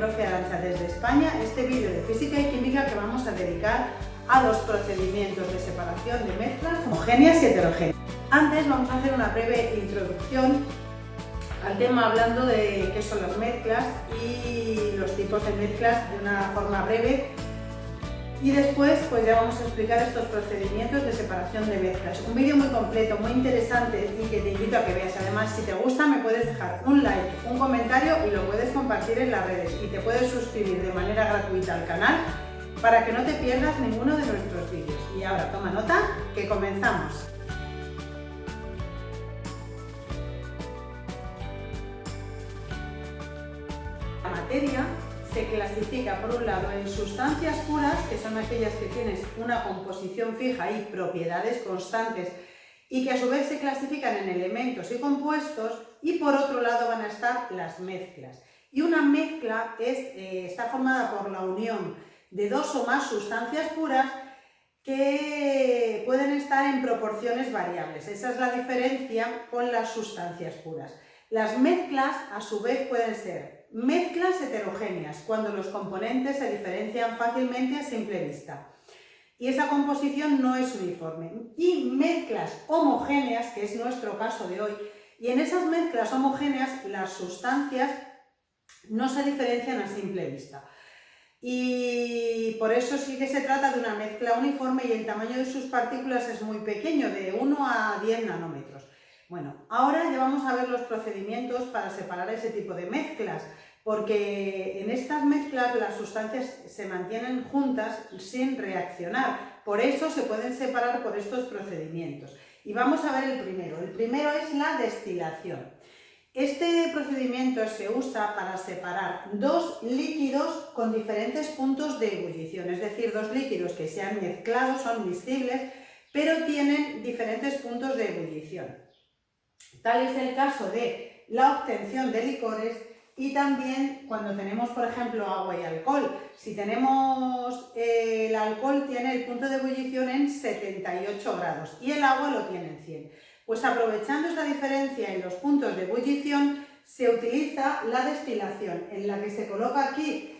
profe Arantxa desde España, este vídeo de física y química que vamos a dedicar a los procedimientos de separación de mezclas homogéneas y heterogéneas. Antes vamos a hacer una breve introducción al tema hablando de qué son las mezclas y los tipos de mezclas de una forma breve. Y después pues ya vamos a explicar estos procedimientos de separación de mezclas. Un vídeo muy completo, muy interesante y que te invito a que veas. Además, si te gusta me puedes dejar un like, un comentario y lo puedes compartir en las redes. Y te puedes suscribir de manera gratuita al canal para que no te pierdas ninguno de nuestros vídeos. Y ahora toma nota que comenzamos. La materia se clasifica por un lado en sustancias puras, que son aquellas que tienen una composición fija y propiedades constantes y que a su vez se clasifican en elementos y compuestos, y por otro lado van a estar las mezclas. Y una mezcla está formada por la unión de dos o más sustancias puras que pueden estar en proporciones variables. Esa es la diferencia con las sustancias puras. Las mezclas a su vez pueden ser mezclas heterogéneas, cuando los componentes se diferencian fácilmente a simple vista y esa composición no es uniforme, y mezclas homogéneas, que es nuestro caso de hoy, y en esas mezclas homogéneas las sustancias no se diferencian a simple vista. Y por eso sí que se trata de una mezcla uniforme y el tamaño de sus partículas es muy pequeño, de 1 a 10 nanómetros. Bueno, ahora ya vamos a ver los procedimientos para separar ese tipo de mezclas, porque en estas mezclas las sustancias se mantienen juntas sin reaccionar, por eso se pueden separar por estos procedimientos. Y vamos a ver el primero. El primero es la destilación. Este procedimiento se usa para separar dos líquidos con diferentes puntos de ebullición, es decir, dos líquidos que se han mezclado, son miscibles, pero tienen diferentes puntos de ebullición. Tal es el caso de la obtención de licores y también cuando tenemos, por ejemplo, agua y alcohol. Si tenemos el alcohol tiene el punto de ebullición en 78 grados y el agua lo tiene en 100. Pues aprovechando esta diferencia en los puntos de ebullición se utiliza la destilación, en la que se coloca aquí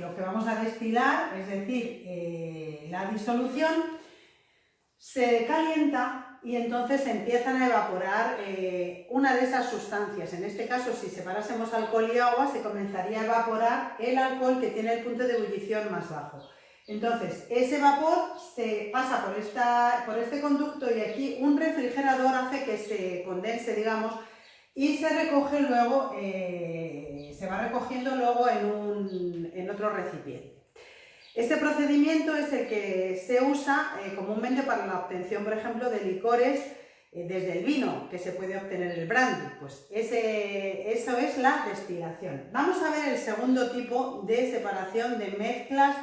lo que vamos a destilar, es decir, la disolución, se calienta y entonces empiezan a evaporar una de esas sustancias. En este caso, si separásemos alcohol y agua, se comenzaría a evaporar el alcohol que tiene el punto de ebullición más bajo. Entonces, ese vapor se pasa por este conducto y aquí un refrigerador hace que se condense, digamos, y se recoge luego, se va recogiendo luego en otro recipiente. Este procedimiento es el que se usa comúnmente para la obtención, por ejemplo, de licores desde el vino, que se puede obtener el brandy. Pues eso es la destilación. Vamos a ver el segundo tipo de separación de mezclas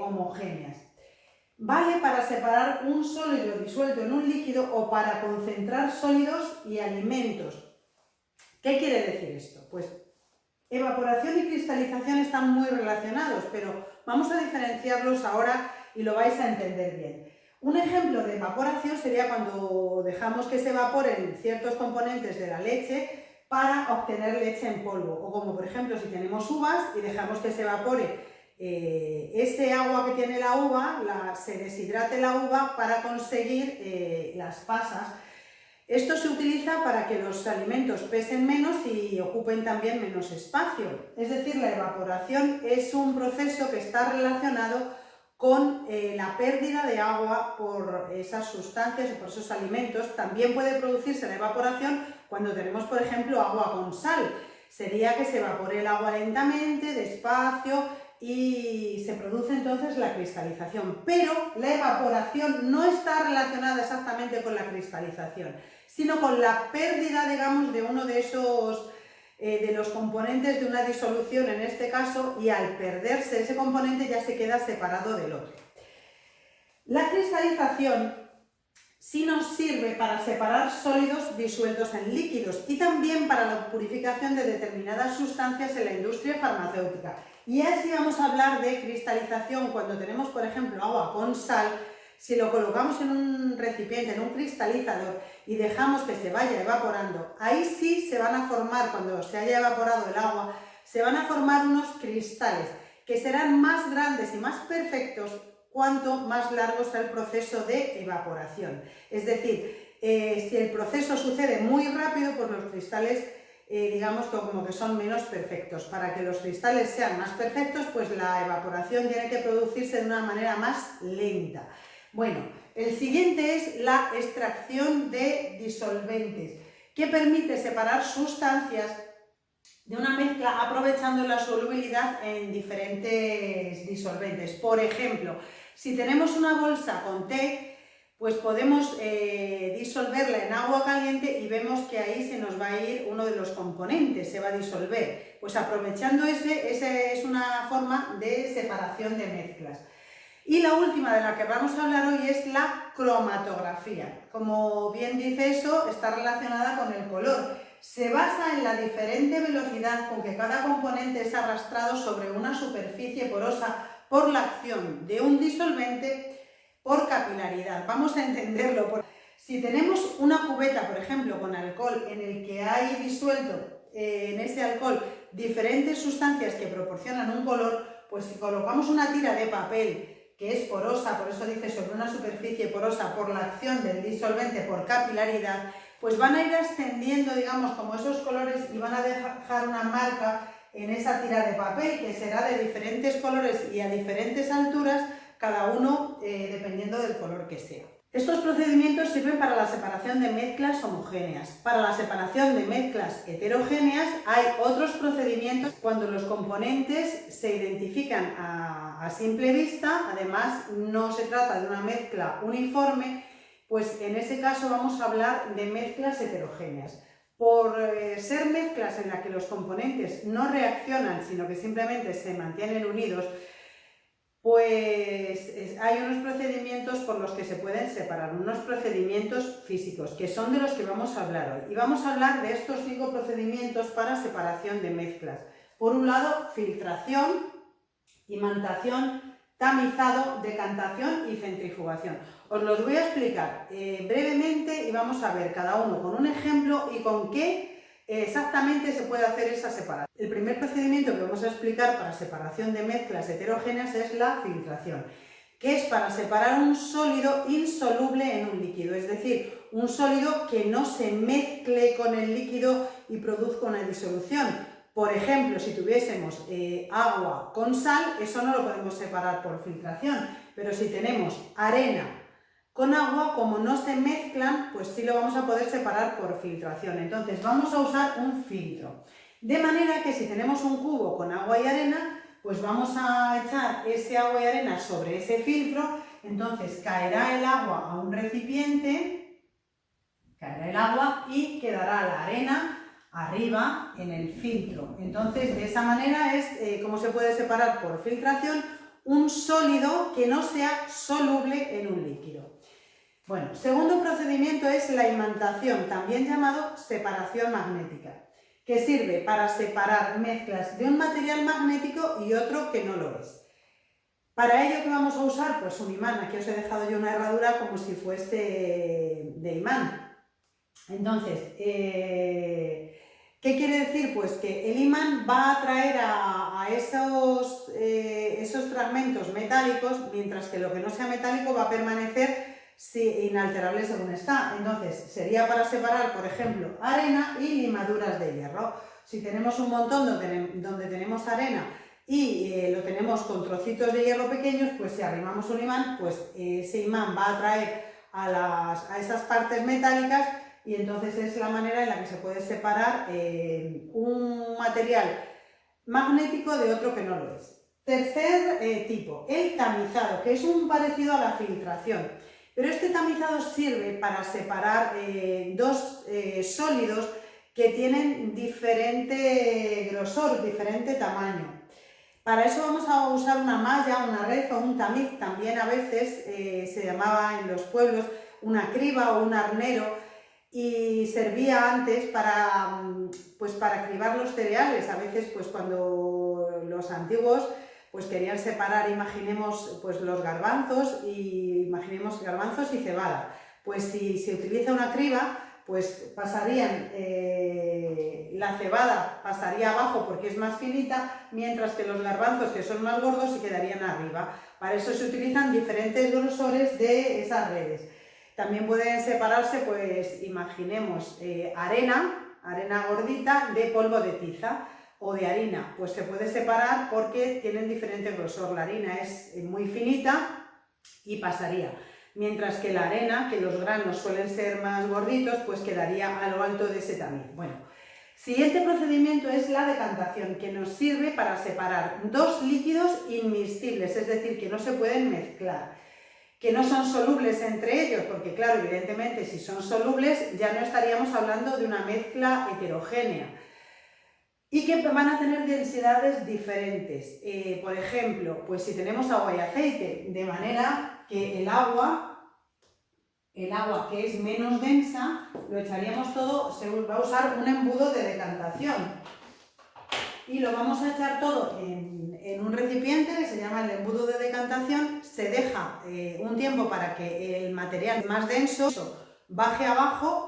homogéneas. Vale para separar un sólido disuelto en un líquido o para concentrar sólidos y alimentos. ¿Qué quiere decir esto? Pues evaporación y cristalización están muy relacionados, pero vamos a diferenciarlos ahora y lo vais a entender bien. Un ejemplo de evaporación sería cuando dejamos que se evaporen ciertos componentes de la leche para obtener leche en polvo, o como por ejemplo si tenemos uvas y dejamos que se evapore ese agua que tiene la uva, se deshidrate la uva para conseguir las pasas. Esto se utiliza para que los alimentos pesen menos y ocupen también menos espacio. Es decir, la evaporación es un proceso que está relacionado con la pérdida de agua por esas sustancias o por esos alimentos. También puede producirse la evaporación cuando tenemos, por ejemplo, agua con sal. Sería que se evapore el agua lentamente, despacio, y se produce entonces la cristalización. Pero la evaporación no está relacionada exactamente con la cristalización, sino con la pérdida, digamos, de uno de esos de los componentes de una disolución en este caso, y al perderse ese componente ya se queda separado del otro. La cristalización sí nos sirve para separar sólidos disueltos en líquidos y también para la purificación de determinadas sustancias en la industria farmacéutica. Y así vamos a hablar de cristalización cuando tenemos, por ejemplo, agua con sal. Si lo colocamos en un recipiente, en un cristalizador, y dejamos que se vaya evaporando, ahí sí se van a formar, cuando se haya evaporado el agua, se van a formar unos cristales que serán más grandes y más perfectos cuanto más largo sea el proceso de evaporación. Es decir, si el proceso sucede muy rápido, pues los cristales digamos que como que son menos perfectos. Para que los cristales sean más perfectos, pues la evaporación tiene que producirse de una manera más lenta. Bueno, el siguiente es la extracción de disolventes, que permite separar sustancias de una mezcla aprovechando la solubilidad en diferentes disolventes. Por ejemplo, si tenemos una bolsa con té, pues podemos disolverla en agua caliente y vemos que ahí se nos va a ir uno de los componentes, se va a disolver. Pues aprovechando esa es una forma de separación de mezclas. Y la última de la que vamos a hablar hoy es la cromatografía. Como bien dice eso, está relacionada con el color. Se basa en la diferente velocidad con que cada componente es arrastrado sobre una superficie porosa por la acción de un disolvente por capilaridad. Vamos a entenderlo. Si tenemos una cubeta, por ejemplo, con alcohol, en el que hay disuelto en ese alcohol diferentes sustancias que proporcionan un color, pues si colocamos una tira de papel que es porosa, por eso dice sobre una superficie porosa por la acción del disolvente por capilaridad, pues van a ir ascendiendo, digamos, como esos colores y van a dejar una marca en esa tira de papel que será de diferentes colores y a diferentes alturas, cada uno dependiendo del color que sea. Estos procedimientos sirven para la separación de mezclas homogéneas. Para la separación de mezclas heterogéneas hay otros procedimientos cuando los componentes se identifican a simple vista, además no se trata de una mezcla uniforme, pues en ese caso vamos a hablar de mezclas heterogéneas. Por ser mezclas en las que los componentes no reaccionan, sino que simplemente se mantienen unidos, pues hay unos procedimientos por los que se pueden separar, unos procedimientos físicos, que son de los que vamos a hablar hoy. Y vamos a hablar de estos 5 procedimientos para separación de mezclas. Por un lado, filtración, imantación, tamizado, decantación y centrifugación. Os los voy a explicar brevemente y vamos a ver cada uno con un ejemplo y con qué exactamente se puede hacer esa separación. El primer procedimiento que vamos a explicar para separación de mezclas heterogéneas es la filtración, que es para separar un sólido insoluble en un líquido, es decir, un sólido que no se mezcle con el líquido y produzca una disolución. Por ejemplo, si tuviésemos agua con sal, eso no lo podemos separar por filtración, pero si tenemos arena con agua, como no se mezclan, pues sí lo vamos a poder separar por filtración. Entonces vamos a usar un filtro. De manera que si tenemos un cubo con agua y arena, pues vamos a echar ese agua y arena sobre ese filtro, entonces caerá el agua a un recipiente, caerá el agua y quedará la arena arriba en el filtro. Entonces de esa manera es como se puede separar por filtración un sólido que no sea soluble en un líquido. Bueno, segundo procedimiento es la imantación, también llamado separación magnética, que sirve para separar mezclas de un material magnético y otro que no lo es. Para ello, ¿qué vamos a usar? Pues un imán. Aquí os he dejado yo una herradura como si fuese de imán. Entonces, ¿qué quiere decir? Pues que el imán va a atraer a esos fragmentos metálicos, mientras que lo que no sea metálico va a permanecer inalterable según está. Entonces sería para separar, por ejemplo, arena y limaduras de hierro. Si tenemos un montón donde tenemos arena y lo tenemos con trocitos de hierro pequeños, pues si arrimamos un imán, pues ese imán va a atraer a esas partes metálicas y entonces es la manera en la que se puede separar un material magnético de otro que no lo es. Tercer tipo, el tamizado, que es un parecido a la filtración. Pero este tamizado sirve para separar dos sólidos que tienen diferente grosor, diferente tamaño. Para eso vamos a usar una malla, una red o un tamiz. También a veces se llamaba en los pueblos una criba o un arnero y servía antes para cribar los cereales. A veces pues cuando los antiguos pues querían separar, imaginemos, pues los garbanzos y cebada. Pues si se utiliza una criba, pues pasarían La cebada pasaría abajo porque es más finita, mientras que los garbanzos, que son más gordos, se quedarían arriba. Para eso se utilizan diferentes grosores de esas redes. También pueden separarse, pues imaginemos, arena gordita de polvo de tiza o de harina. Pues se puede separar porque tienen diferente grosor. La harina es muy finita y pasaría. Mientras que la arena, que los granos suelen ser más gorditos, pues quedaría a lo alto de ese tamiz. Bueno, siguiente procedimiento es la decantación, que nos sirve para separar dos líquidos inmiscibles, es decir, que no se pueden mezclar, que no son solubles entre ellos, porque claro, evidentemente si son solubles ya no estaríamos hablando de una mezcla heterogénea, y que van a tener densidades diferentes. Por ejemplo, pues si tenemos agua y aceite, de manera que el agua que es menos densa, lo echaríamos todo, se va a usar un embudo de decantación. Y lo vamos a echar todo en un recipiente que se llama el embudo de decantación. Se deja un tiempo para que el material más denso baje abajo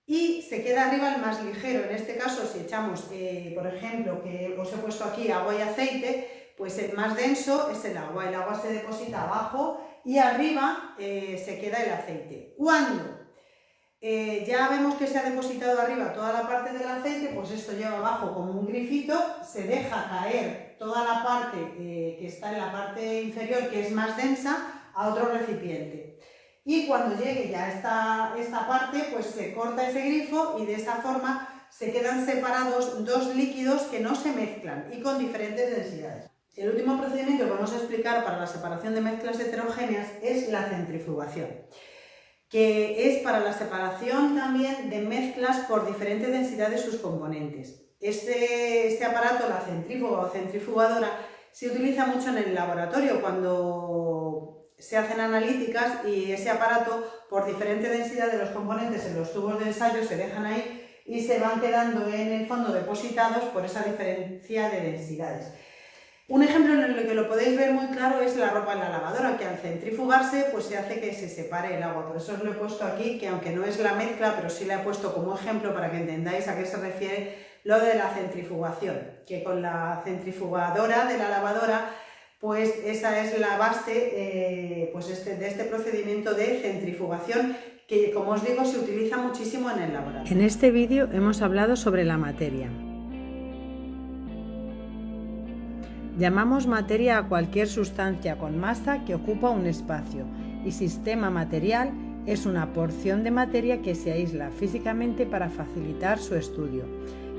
y se queda arriba el más ligero. En este caso, si echamos, por ejemplo, que os he puesto aquí agua y aceite, pues el más denso es el agua se deposita abajo y arriba se queda el aceite. Cuando ya vemos que se ha depositado arriba toda la parte del aceite, pues esto lleva abajo como un grifito, se deja caer toda la parte que está en la parte inferior, que es más densa, a otro recipiente. Y cuando llegue ya esta parte, pues se corta ese grifo y de esa forma se quedan separados dos líquidos que no se mezclan y con diferentes densidades. El último procedimiento que vamos a explicar para la separación de mezclas heterogéneas es la centrifugación, que es para la separación también de mezclas por diferente densidad de sus componentes. Este aparato, la centrífuga o centrifugadora, se utiliza mucho en el laboratorio cuando se hacen analíticas, y ese aparato, por diferente densidad de los componentes en los tubos de ensayo, se dejan ahí y se van quedando en el fondo depositados por esa diferencia de densidades. Un ejemplo en el que lo podéis ver muy claro es la ropa en la lavadora, que al centrifugarse pues se hace que se separe el agua. Por eso os lo he puesto aquí, que aunque no es la mezcla, pero sí la he puesto como ejemplo para que entendáis a qué se refiere lo de la centrifugación, que con la centrifugadora de la lavadora, pues esa es la base de este procedimiento de centrifugación, que como os digo se utiliza muchísimo en el laboratorio. En este vídeo hemos hablado sobre la materia. Llamamos materia a cualquier sustancia con masa que ocupa un espacio, y sistema material es una porción de materia que se aísla físicamente para facilitar su estudio.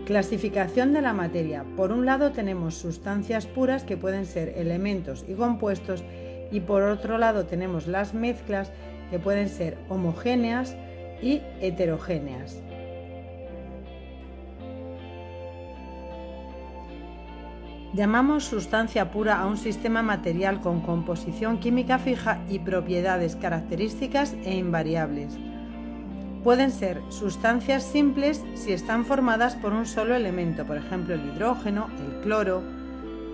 Clasificación de la materia. Por un lado tenemos sustancias puras, que pueden ser elementos y compuestos, y por otro lado tenemos las mezclas, que pueden ser homogéneas y heterogéneas. Llamamos sustancia pura a un sistema material con composición química fija y propiedades características e invariables. Pueden ser sustancias simples si están formadas por un solo elemento, por ejemplo el hidrógeno, el cloro,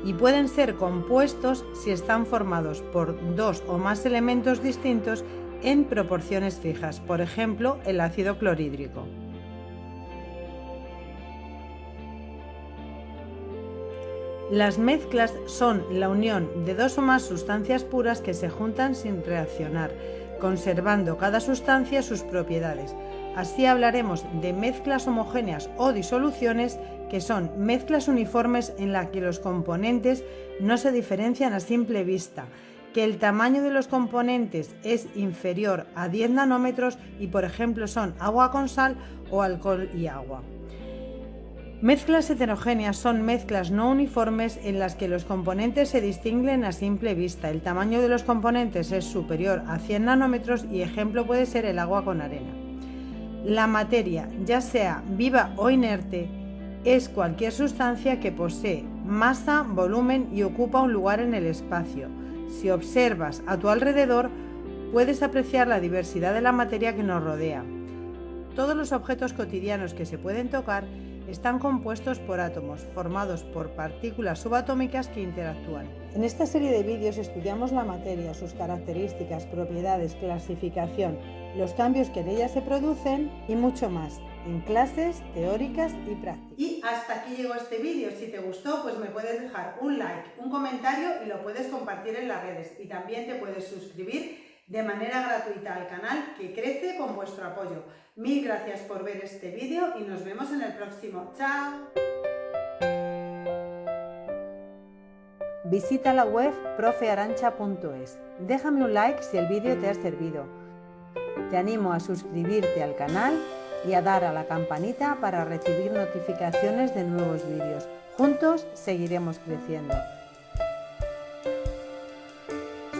y pueden ser compuestos si están formados por dos o más elementos distintos en proporciones fijas, por ejemplo el ácido clorhídrico. Las mezclas son la unión de dos o más sustancias puras que se juntan sin reaccionar, conservando cada sustancia sus propiedades. Así hablaremos de mezclas homogéneas o disoluciones, que son mezclas uniformes en las que los componentes no se diferencian a simple vista, que el tamaño de los componentes es inferior a 10 nanómetros y, por ejemplo, son agua con sal o alcohol y agua. Mezclas heterogéneas son mezclas no uniformes en las que los componentes se distinguen a simple vista. El tamaño de los componentes es superior a 100 nanómetros y ejemplo puede ser el agua con arena. La materia, ya sea viva o inerte, es cualquier sustancia que posee masa, volumen y ocupa un lugar en el espacio. Si observas a tu alrededor, puedes apreciar la diversidad de la materia que nos rodea. Todos los objetos cotidianos que se pueden tocar están compuestos por átomos, formados por partículas subatómicas que interactúan. En esta serie de vídeos estudiamos la materia, sus características, propiedades, clasificación, los cambios que en ella se producen y mucho más. en clases teóricas y prácticas. Y hasta aquí llegó este vídeo. Si te gustó, pues me puedes dejar un like, un comentario y lo puedes compartir en las redes. Y también te puedes suscribir de manera gratuita al canal, que crece con vuestro apoyo. Mil gracias por ver este vídeo y nos vemos en el próximo. ¡Chao! Visita la web profearancha.es. Déjame un like si el vídeo te ha servido. Te animo a suscribirte al canal y a dar a la campanita para recibir notificaciones de nuevos vídeos. Juntos seguiremos creciendo.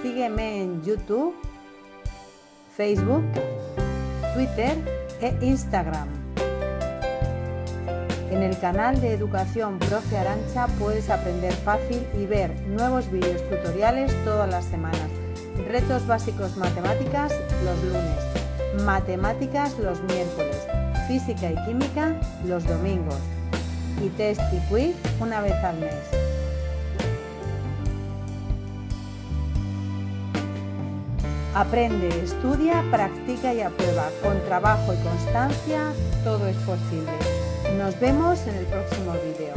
Sígueme en YouTube, Facebook, Twitter e Instagram. En el canal de Educación Profe Arancha puedes aprender fácil y ver nuevos vídeos tutoriales todas las semanas. Retos básicos matemáticas los lunes, matemáticas los miércoles, física y química los domingos y test y quiz una vez al mes. Aprende, estudia, practica y aprueba. Con trabajo y constancia todo es posible. Nos vemos en el próximo vídeo.